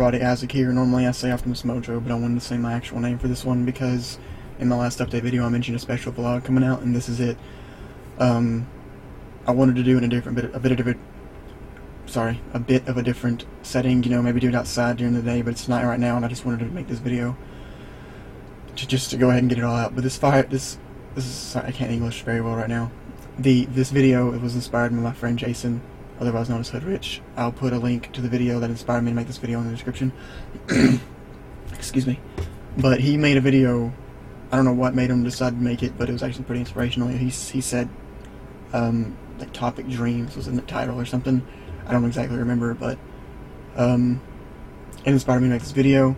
everybody, Isaac here. Normally I say Optimus Mojo, but I wanted to say my actual name for this one because in my last update video I mentioned a special vlog coming out, and this is it. I wanted to do in a bit of a different setting, you know, maybe do it outside during the day, but it's not right now, and I just wanted to make this video to go ahead and get it all out. But this is, sorry, I can't English very well right now. This video, it was inspired by my friend Jason, otherwise known as Hood Rich. I'll put a link to the video that inspired me to make this video in the description. Excuse me. But he made a video, I don't know what made him decide to make it, but it was actually pretty inspirational. He said, like, topic dreams was in the title or something. I don't exactly remember, but it inspired me to make this video.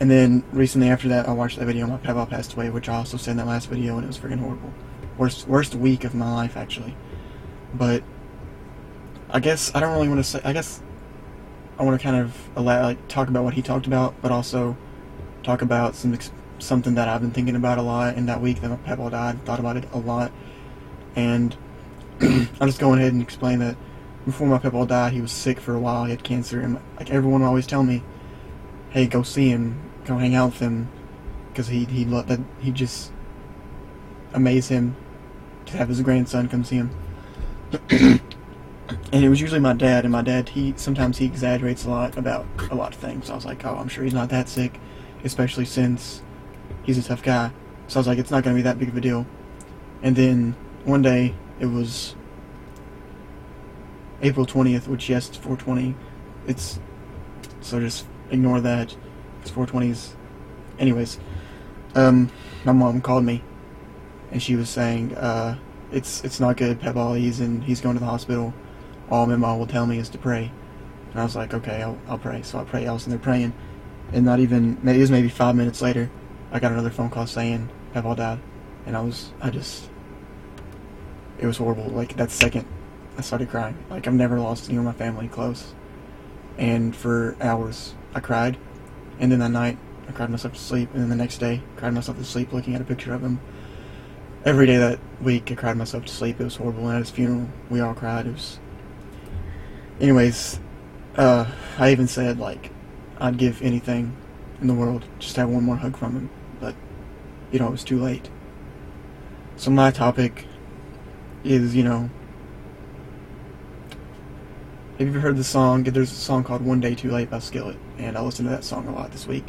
And then recently after that, I watched that video. My papa passed away, which I also said in that last video, and it was freaking horrible. Worst week of my life, actually. But I guess I don't really want to say. I guess I want to kind of talk about what he talked about, but also talk about something that I've been thinking about a lot in that week that my papa died. Thought about it a lot, and I'll just go ahead and explain that. Before my papa died, he was sick for a while. He had cancer, and like everyone would always tell me, "Hey, go see him, go hang out with him," because he just amazed him to have his grandson come see him. And it was usually my dad, and my dad, sometimes he exaggerates a lot about a lot of things. So I was like, oh, I'm sure he's not that sick, especially since he's a tough guy. So I was like, it's not going to be that big of a deal. And then one day, it was April 20th, which, yes, it's 420. So just ignore that. It's 420s. Anyways, my mom called me, and she was saying, it's not good, Papa, he's going to the hospital. All my mom will tell me is to pray. And I was like, okay, I'll pray. So I prayed. I was in there praying, and it was maybe 5 minutes later, I got another phone call saying Papa died, and it was horrible. Like, that second, I started crying. Like, I've never lost anyone in my family close, and for hours I cried, and then that night I cried myself to sleep, and then the next day I cried myself to sleep looking at a picture of him. Every day that week I cried myself to sleep. It was horrible, and at his funeral we all cried. Anyways, I even said, like, I'd give anything in the world just to have one more hug from him, but, you know, it was too late. So my topic is, you know, have you ever heard the song? There's a song called One Day Too Late by Skillet, and I listened to that song a lot this week.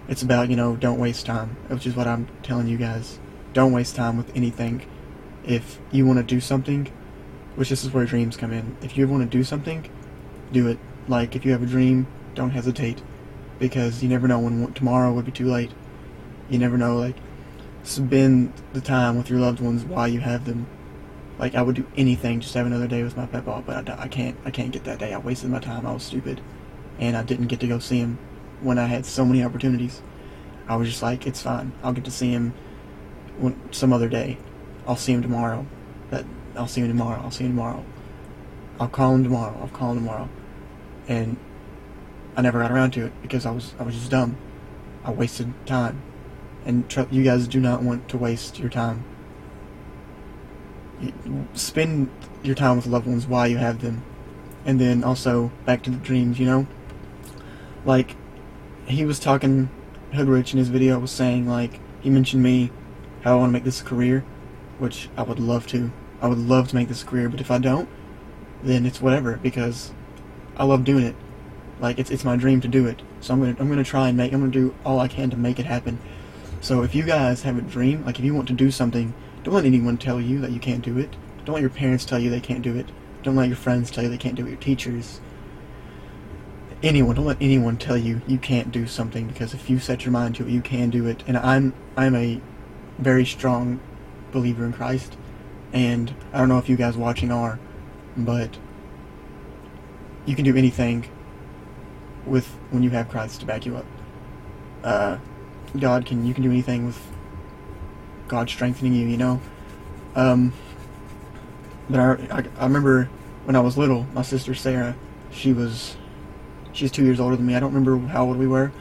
It's about, you know, don't waste time, which is what I'm telling you guys. Don't waste time with anything. If you want to do something, which this is where dreams come in. If you want to do something, do it. Like, if you have a dream, don't hesitate, because you never know when tomorrow would be too late. You never know. Like, spend the time with your loved ones while you have them. Like, I would do anything just to have another day with my papa, but I can't get that day. I wasted my time. I was stupid, and I didn't get to go see him when I had so many opportunities. I was just like, it's fine. I'll get to see him some other day. I'll see him tomorrow. I'll see him tomorrow. I'll see him tomorrow. I'll call him tomorrow. I'll call him tomorrow. And I never got around to it because I was just dumb. I wasted time. And you guys do not want to waste your time. Spend your time with loved ones while you have them. And then also, back to the dreams, you know? Like, he was talking, Hood Rich in his video was saying, like, he mentioned me, how I want to make this a career, which I would love to. I would love to make this a career, but if I don't, then it's whatever, because I love doing it. Like, it's my dream to do it. So I'm gonna try and I'm gonna do all I can to make it happen. So if you guys have a dream, like if you want to do something, don't let anyone tell you that you can't do it. Don't let your parents tell you they can't do it. Don't let your friends tell you they can't do it. Your teachers. Anyone. Don't let anyone tell you you can't do something, because if you set your mind to it, you can do it. And I'm a very strong believer in Christ, and I don't know if you guys watching are, but you can do anything when you have Christ to back you up. You can do anything with God strengthening you, you know. But I remember when I was little, my sister Sarah, she's 2 years older than me. I don't remember how old we were,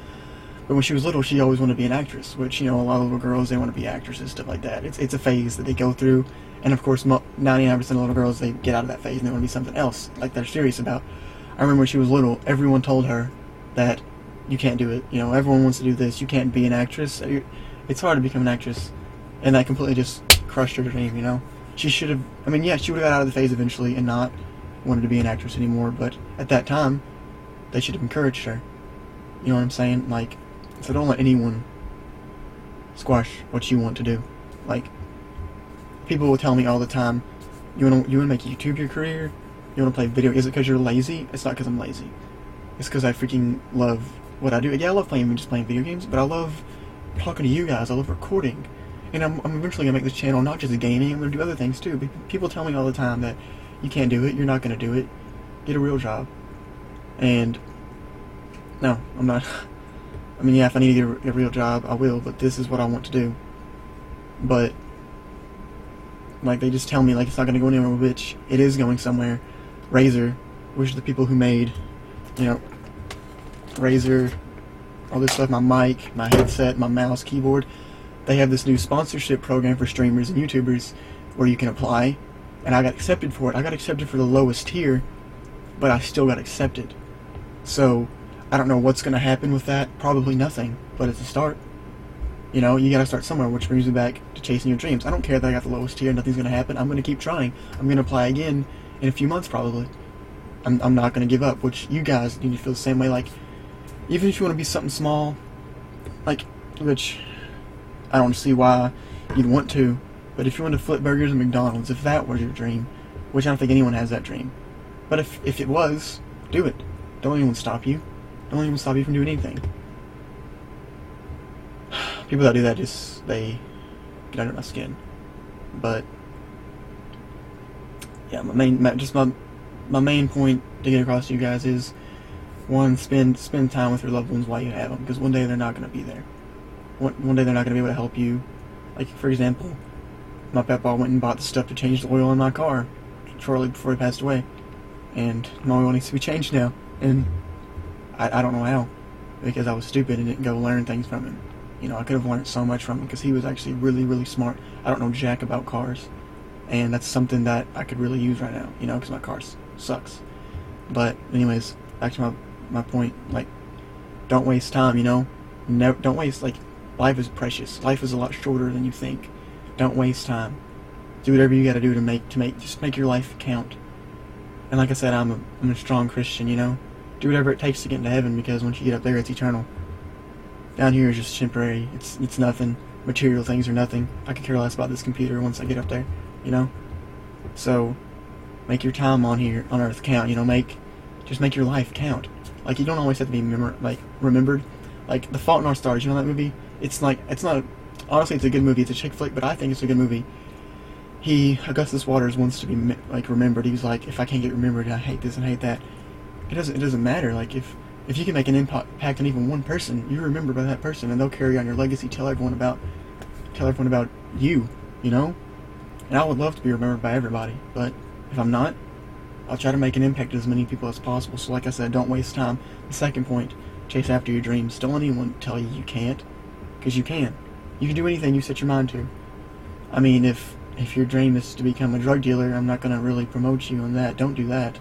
but when she was little, she always wanted to be an actress, which, you know, a lot of little girls, they want to be actresses, stuff like that. It's a phase that they go through, and of course 99% of little girls, they get out of that phase and they want to be something else, like they're serious about. I remember when she was little, everyone told her that you can't do it. You know, everyone wants to do this. You can't be an actress. It's hard to become an actress. And that completely just crushed her dream, you know? She should have, I mean, yeah, she would have got out of the phase eventually and not wanted to be an actress anymore, but at that time, they should have encouraged her. You know what I'm saying? Like, so don't let anyone squash what you want to do. Like, people will tell me all the time, you want to make YouTube your career? You want to play video? Is it because you're lazy? It's not because I'm lazy. It's because I freaking love what I do. Yeah, I love playing video games, but I love talking to you guys. I love recording. And I'm eventually going to make this channel not just gaming, I'm going to do other things too. People tell me all the time that you can't do it, you're not going to do it. Get a real job. And, no, I'm not. I mean, yeah, if I need to get a real job, I will, but this is what I want to do. But, like, they just tell me, like, it's not going to go anywhere, which it is going somewhere. Razer, which are the people who made, you know, Razer, all this stuff, my mic, my headset, my mouse, keyboard. They have this new sponsorship program for streamers and YouTubers where you can apply, and I got accepted for it. I got accepted for the lowest tier, but I still got accepted. So, I don't know what's going to happen with that. Probably nothing, but it's a start. You know, you got to start somewhere, which brings me back to chasing your dreams. I don't care that I got the lowest tier, nothing's going to happen. I'm going to keep trying. I'm going to apply again in a few months, probably. I'm not going to give up, which you guys need to feel the same way. Like, even if you want to be something small, like, which I don't see why you'd want to, but if you want to flip burgers at McDonald's, if that was your dream, which I don't think anyone has that dream, but if it was, do it. Don't let anyone stop you. Don't let anyone stop you from doing anything. People that do that they get under my skin. But yeah, my main point to get across to you guys is, one, spend time with your loved ones while you have them, because one day they're not going to be there. One day they're not going to be able to help you. Like, for example, my papa went and bought the stuff to change the oil in my car shortly before he passed away, and my oil needs to be changed now, and I don't know how, because I was stupid and didn't go learn things from him. You know, I could have learned so much from him, because he was actually really, really smart. I don't know jack about cars, and that's something that I could really use right now, you know, because my car sucks. But anyways, back to my point, like, don't waste time, you know? Don't waste, like, life is precious. Life is a lot shorter than you think. Don't waste time. Do whatever you gotta do to just make your life count. And like I said, I'm a strong Christian, you know? Do whatever it takes to get into heaven, because once you get up there, it's eternal. Down here is just temporary. It's nothing. Material things are nothing. I could care less about this computer once I get up there, you know? So, make your time on earth count, you know? Just make your life count. Like, you don't always have to be remembered. Like, The Fault in Our Stars, you know that movie? Honestly, it's a good movie. It's a chick flick, but I think it's a good movie. Augustus Waters wants to be, like, remembered. He's like, if I can't get remembered, I hate this and hate that. It doesn't matter. Like, if you can make an impact on even one person, you're remembered by that person, and they'll carry on your legacy, tell everyone about you, you know? And I would love to be remembered by everybody, but if I'm not, I'll try to make an impact on as many people as possible. So like I said, don't waste time. The second point, chase after your dreams. Don't let anyone tell you can't, because you can. You can do anything you set your mind to. I mean, if your dream is to become a drug dealer, I'm not going to really promote you on that. Don't do that.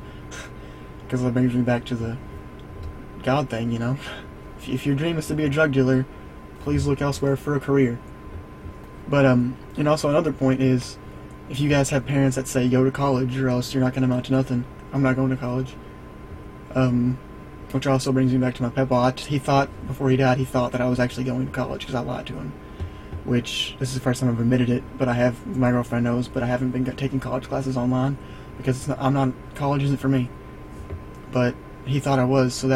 Because that brings me back to the God thing, you know? If your dream is to be a drug dealer, please look elsewhere for a career. But, and also another point is, if you guys have parents that say, go to college, or else you're not going to amount to nothing, I'm not going to college. Which also brings me back to my papa. He thought, before he died, that I was actually going to college, because I lied to him. Which, this is the first time I've admitted it, but my girlfriend knows, but I haven't been taking college classes online, because college isn't for me. But he thought I was, so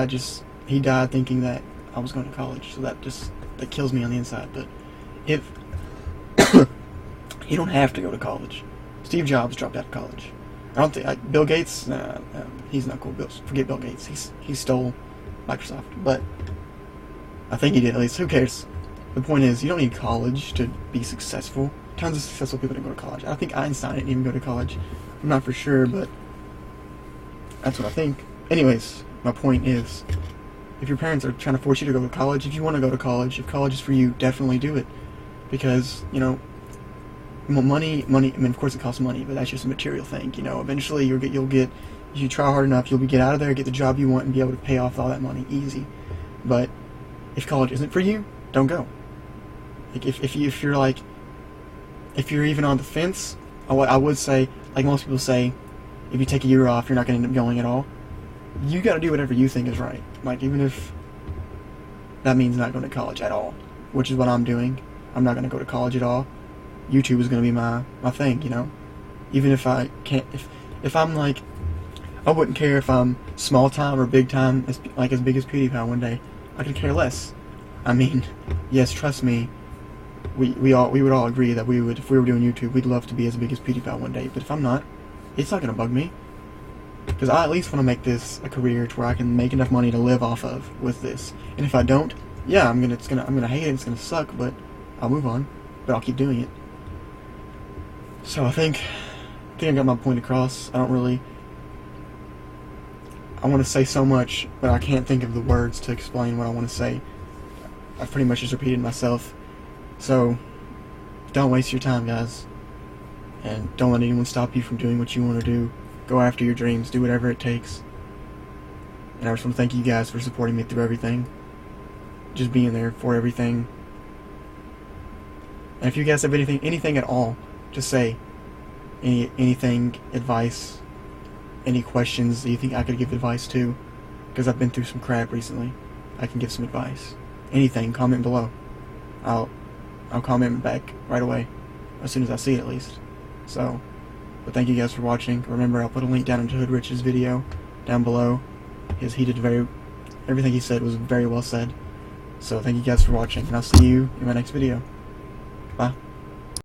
he died thinking that I was going to college, so that kills me on the inside. But if you don't have to go to college. Steve Jobs dropped out of college. I don't think Bill Gates. He's not cool. Forget Bill Gates. He stole Microsoft, but I think he did at least. Who cares? The point is, you don't need college to be successful. Tons of successful people didn't go to college. I think Einstein didn't even go to college. I'm not for sure, but that's what I think. Anyways, my point is, if your parents are trying to force you to go to college, if you want to go to college, if college is for you, definitely do it. Because, you know, money, I mean, of course it costs money, but that's just a material thing, you know. Eventually you'll get You try hard enough, you'll get out of there, get the job you want, and be able to pay off all that money easy. But if college isn't for you, don't go. Like if you're even on the fence, I would say, like most people say, if you take a year off, you're not going to end up going at all. You got to do whatever you think is right. Like, even if that means not going to college at all, which is what I'm doing. I'm not going to go to college at all. YouTube is going to be my thing, you know. Even if I can't, if I'm like, I wouldn't care if I'm small time or big time, as big as PewDiePie one day. I could care less. I mean, yes, trust me. We would all agree that we would, if we were doing YouTube, we'd love to be as big as PewDiePie one day. But if I'm not, it's not gonna bug me, because I at least want to make this a career to where I can make enough money to live off of with this. And if I don't, yeah, I'm gonna hate it. It's gonna suck, but I'll move on. But I'll keep doing it. So I think I got my point across. I want to say so much, but I can't think of the words to explain what I want to say. I've pretty much just repeated myself. So don't waste your time, guys. And don't let anyone stop you from doing what you want to do. Go after your dreams. Do whatever it takes. And I just want to thank you guys for supporting me through everything. Just being there for everything. And if you guys have anything at all to say, anything, advice, any questions that you think I could give advice to, because I've been through some crap recently, I can give some advice. Anything, comment below. I'll comment back right away, as soon as I see it at least. So, but thank you guys for watching. Remember, I'll put a link down into Hood Rich's video down below. Everything he said was very well said. So thank you guys for watching, and I'll see you in my next video. Bye.